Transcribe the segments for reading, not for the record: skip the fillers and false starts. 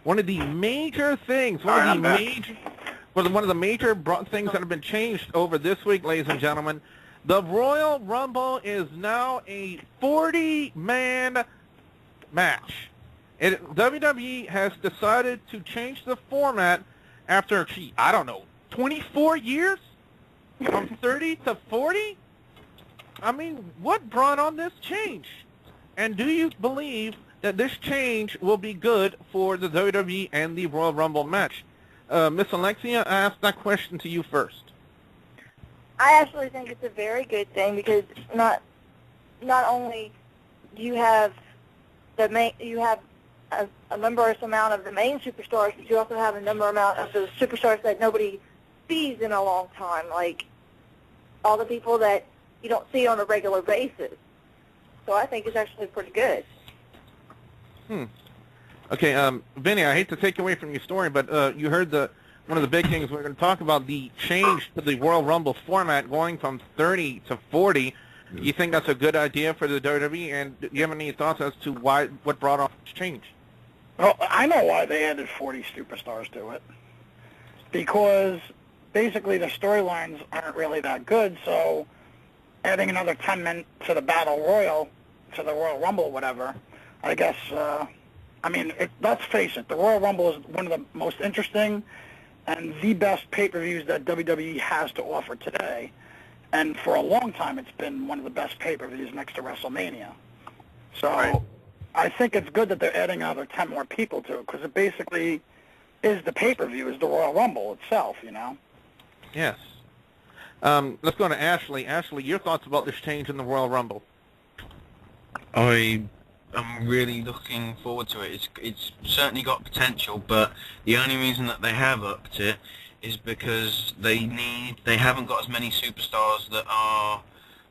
one of the major things, one of the major things that have been changed over this week, ladies and gentlemen, the Royal Rumble is now a 40-man match. WWE has decided to change the format after, I don't know, 24 years? From 30 to 40? I mean, what brought on this change? And do you believe that this change will be good for the WWE and the Royal Rumble match? Miss Alexia, I asked that question to you first. I actually think it's a very good thing because not only do you have a numberous amount of the main superstars, but you also have a number amount of the superstars that nobody sees in a long time, like all the people that you don't see on a regular basis. So I think it's actually pretty good. Okay, Vinny, I hate to take away from your story, but you heard one of the big things we're going to talk about, the change to the Royal Rumble format going from 30 to 40. Do you think that's a good idea for the WWE? And do you have any thoughts as to what brought on this change? Well, I know why they added 40 superstars to it. Because basically the storylines aren't really that good, so adding another 10 men to the Battle Royal, to the Royal Rumble, whatever, I guess, I mean, let's face it, the Royal Rumble is one of the most interesting and the best pay-per-views that WWE has to offer today. And for a long time, it's been one of the best pay-per-views next to WrestleMania. So right. I think it's good that they're adding another 10 more people to it, because it basically is the pay-per-view, is the Royal Rumble itself, you know? Yes. Let's go to Ashley. Ashley, your thoughts about this change in the Royal Rumble? I'm really looking forward to it. It's certainly got potential, but the only reason that they have upped it is because they haven't got as many superstars that are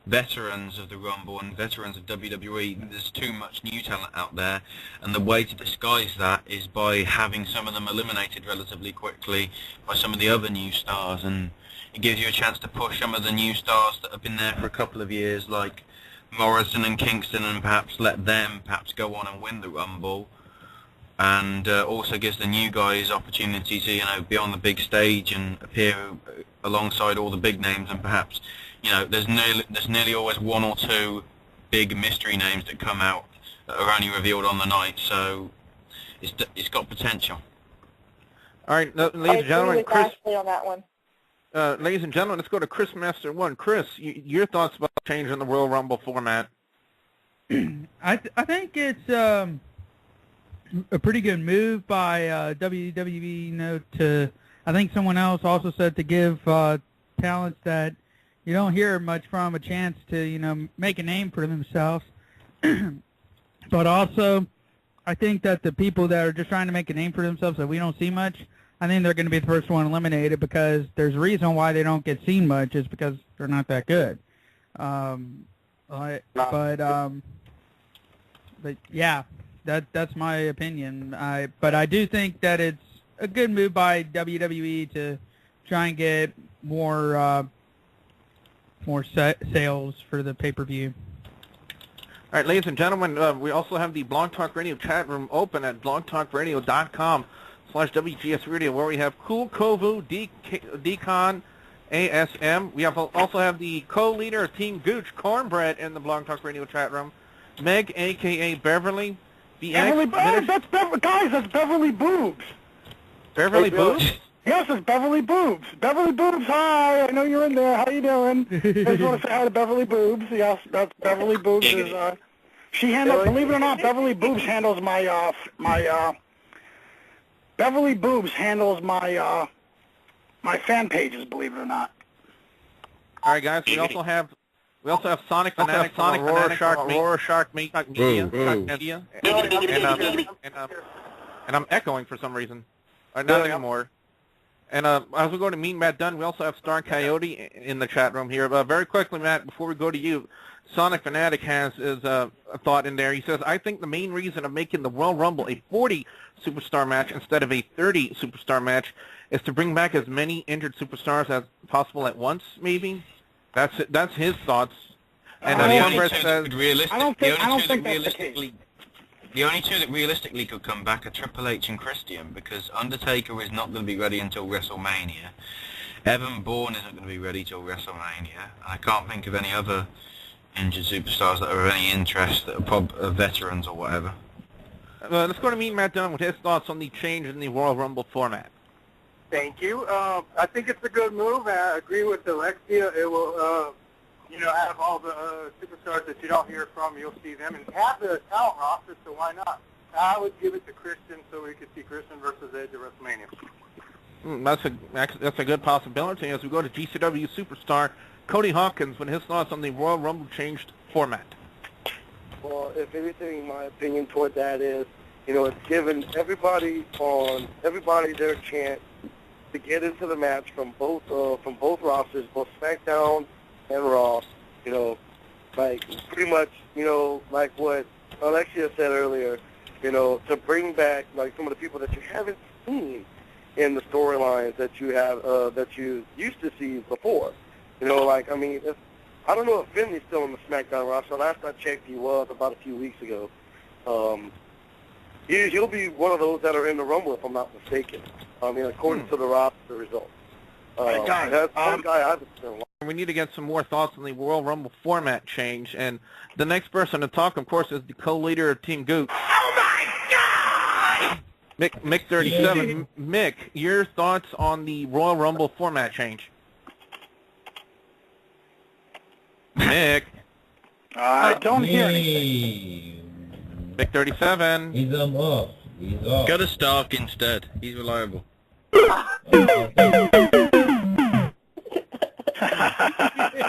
veterans of the Rumble and veterans of WWE. There's too much new talent out there, and the way to disguise that is by having some of them eliminated relatively quickly by some of the other new stars, and it gives you a chance to push some of the new stars that have been there for a couple of years, like Morrison and Kingston, and perhaps let them go on and win the Rumble, and also gives the new guys opportunity to be on the big stage and appear alongside all the big names, and perhaps there's nearly always one or two big mystery names that come out that are only revealed on the night, so it's got potential. All right, ladies and gentlemen, Chris. On that one. Ladies and gentlemen, let's go to Chris Master 1. Chris, your thoughts about changing the Royal Rumble format? I think it's a pretty good move by WWE. I think someone else also said to give talents that you don't hear much from a chance to make a name for themselves. But also, I think that the people that are just trying to make a name for themselves that we don't see much, I think they're going to be the first one eliminated, because there's a reason why they don't get seen much is because they're not that good. But yeah, that's my opinion. But I do think that it's a good move by WWE to try and get more sales for the pay-per-view. All right, ladies and gentlemen, we also have the Blog Talk Radio chat room open at blogtalkradio.com/WGS Radio, where we have Cool Kovu, Decon, ASM. We also have the co-leader of Team Gooch, Cornbread, in the Blog Talk Radio chat room. Meg, a.k.a. Beverly. Guys, that's Beverly Boobs. Beverly Boobs? Yes, it's Beverly Boobs. Beverly Boobs, hi. I know you're in there. How you doing? I just want to say hi to Beverly Boobs. Yes, that's Beverly Boobs. She handles, believe it or not, Beverly Boobs handles my Beverly Boobs handles my fan pages, believe it or not. All right, guys. We also have Sonic Fanatic, Aurora Shark Media, and I'm echoing for some reason. Not anymore. And as we go to Mean Matt Dunn, we also have Star Coyote in the chat room here. Very quickly, Matt, before we go to you, Sonic Fanatic has a thought in there. He says, I think the main reason of making the Royal Rumble a 40-superstar match instead of a 30-superstar match is to bring back as many injured superstars as possible at once, maybe? That's his thoughts. And the Congress says... I don't think that's the case. The only two that realistically could come back are Triple H and Christian, because Undertaker is not going to be ready until WrestleMania. Evan Bourne isn't going to be ready till WrestleMania. I can't think of any other injured superstars that are of any interest that are veterans or whatever. Let's go to meet Matt Dunn with his thoughts on the change in the Royal Rumble format. Thank you. I think it's a good move. I agree with Alexia. It will, have all the superstars that you don't hear from, you'll see them, and have the talent roster, so why not? I would give it to Christian so we could see Christian versus Edge at WrestleMania. That's a good possibility. As we go to GCW superstar Cody Hawkins with his thoughts on the Royal Rumble changed format. Well, if anything, my opinion toward that is, it's given everybody their chance to get into the match from both rosters, both SmackDown and Raw. Pretty much, like what Alexia said earlier, to bring back like some of the people that you haven't seen in the storylines that you have that you used to see before. I don't know if Finley's still on the SmackDown roster. Last I checked, he was about a few weeks ago. He'll be one of those that are in the Rumble, if I'm not mistaken. According to the roster results. That's one guy I've been. We need to get some more thoughts on the Royal Rumble format change, and the next person to talk, of course, is the co-leader of Team Gooch. Oh my God! Mick 37. Mick, your thoughts on the Royal Rumble format change? Mick. I don't hear anything. Mick 37. He's off. He's off. Go to Stark instead. He's reliable.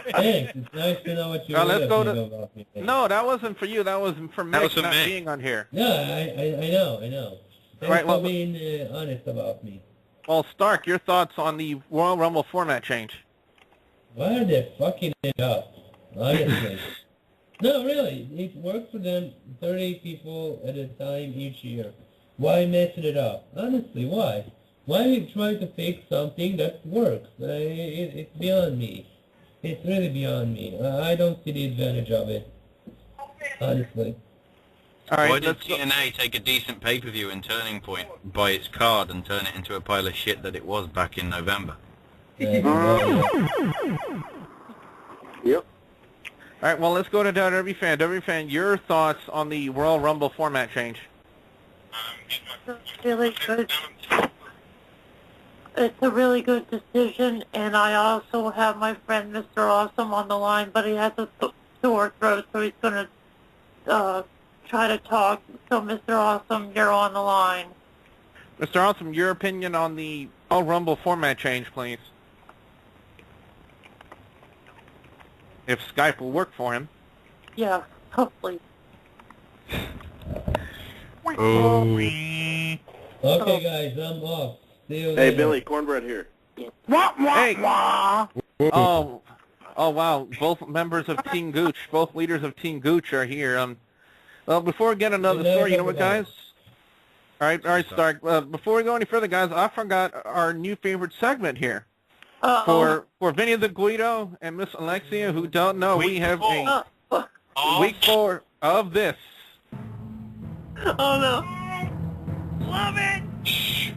Thanks. It's nice to know what you're let's go to. about me. No, that wasn't for you. That was for Mick not being on here. Yeah, I know. Thanks for being honest about me. Well, Stark, your thoughts on the Royal Rumble format change? Why are they fucking it up? Honestly. No, really. It worked for them, 30 people at a time each year. Why messing it up? Honestly, why? Why are you trying to fix something that works? It's beyond me. It's really beyond me. I don't see the advantage of it. Honestly. All right, why did TNA take a decent pay-per-view in Turning Point, buy its card, and turn it into a pile of shit that it was back in November? Yep. All right, well, let's go to WWE Fan. WWE Fan, your thoughts on the Royal Rumble format change? Really good. It's a really good decision, and I also have my friend Mr. Awesome on the line, but he has a sore throat, so he's going to try to talk. So, Mr. Awesome, you're on the line. Mr. Awesome, your opinion on the Royal Rumble format change, please. If Skype will work for him. Yeah, hopefully. Oh. Okay, guys, I'm off. See you later. Hey, Billy, Cornbread here. Hey. Oh, wow. Both members of Team Gooch, both leaders of Team Gooch are here. Well, before we get another story, you know what, guys? All right, Stark. Before we go any further, guys, I forgot our new favorite segment here. For Vinny the Guido and Miss Alexia, who don't know, we have a week 4 of this. Oh, no. Love it! Shh.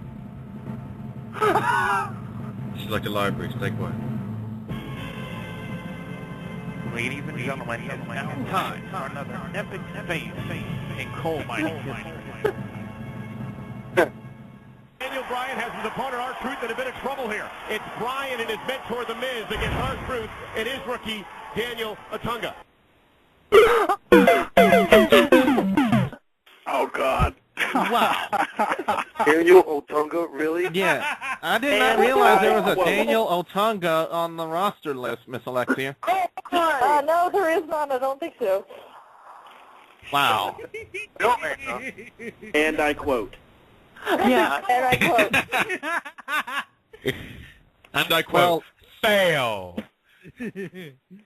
This is like a library, stay quiet. Ladies and gentlemen, it's now time for another epic phase in coal mining history. Daniel Bryan has his opponent, R-Truth, in a bit of trouble here. It's Bryan and his mentor, The Miz, against R-Truth and his rookie, Daniel Otunga. Oh, God. Wow. Daniel Otunga, really? Yeah. I did not realize there was a Daniel Otunga on the roster list, Miss Alexia. No, there is none. I don't think so. Wow. And I quote. Yeah. And I quote. And I quote, fail.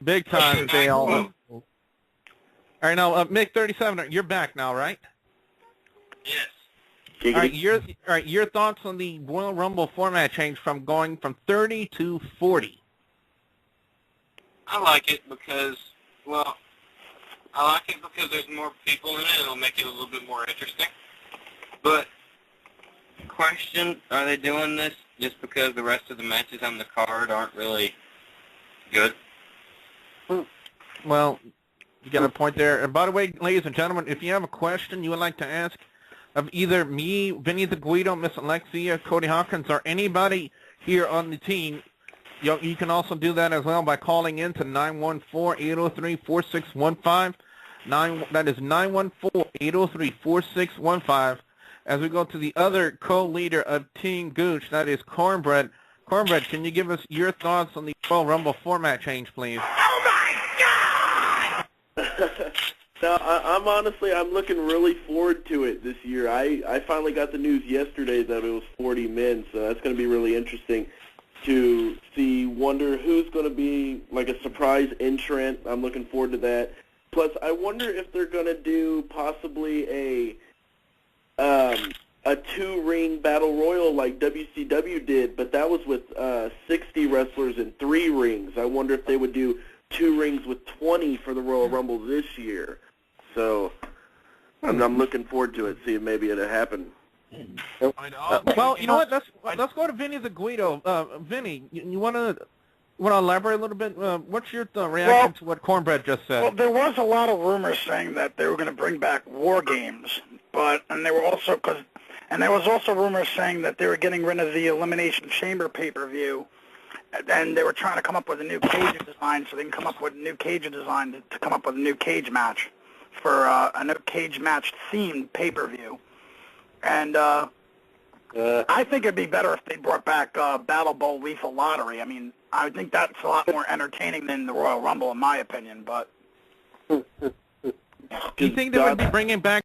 Big time fail. All right, now, Mick 37, you're back now, right? Yes. All right, your thoughts on the Royal Rumble format change from going from 30 to 40? I like it because, well, I like it because there's more people in it. It'll make it a little bit more interesting. But, question, are they doing this just because the rest of the matches on the card aren't really good? Well, you got a point there. And by the way, ladies and gentlemen, if you have a question you would like to ask of either me, Vinny the Guido, Miss Alexia, Cody Hawkins, or anybody here on the team, you can also do that as well by calling in to 914-803-4615. That is 914-803-4615. As we go to the other co-leader of Team Gooch, that is Cornbread. Cornbread, can you give us your thoughts on the Royal Rumble format change, please? Oh my God! Now, I'm looking really forward to it this year. I finally got the news yesterday that it was 40 men, so that's going to be really interesting to see. Wonder who's going to be like a surprise entrant. I'm looking forward to that. Plus, I wonder if they're going to do possibly a two-ring battle royal like WCW did, but that was with 60 wrestlers in 3 rings. I wonder if they would do 2 rings with 20 for the Royal Rumble this year. So I'm looking forward to it, seeing maybe it'll happen. Well, you know what? Let's go to Vinny the Guido. Vinny, you want to elaborate a little bit? What's your reaction to what Cornbread just said? Well, there was a lot of rumors saying that they were going to bring back War Games, and there was also rumors saying that they were getting rid of the Elimination Chamber pay-per-view, and they were trying to come up with a new cage design so they can come up with a new cage design to come up with a new cage match for a new cage match themed pay-per-view. And I think it'd be better if they brought back Battle Bowl Lethal Lottery. I mean, I think that's a lot more entertaining than the Royal Rumble, in my opinion. But do you think they would be bringing back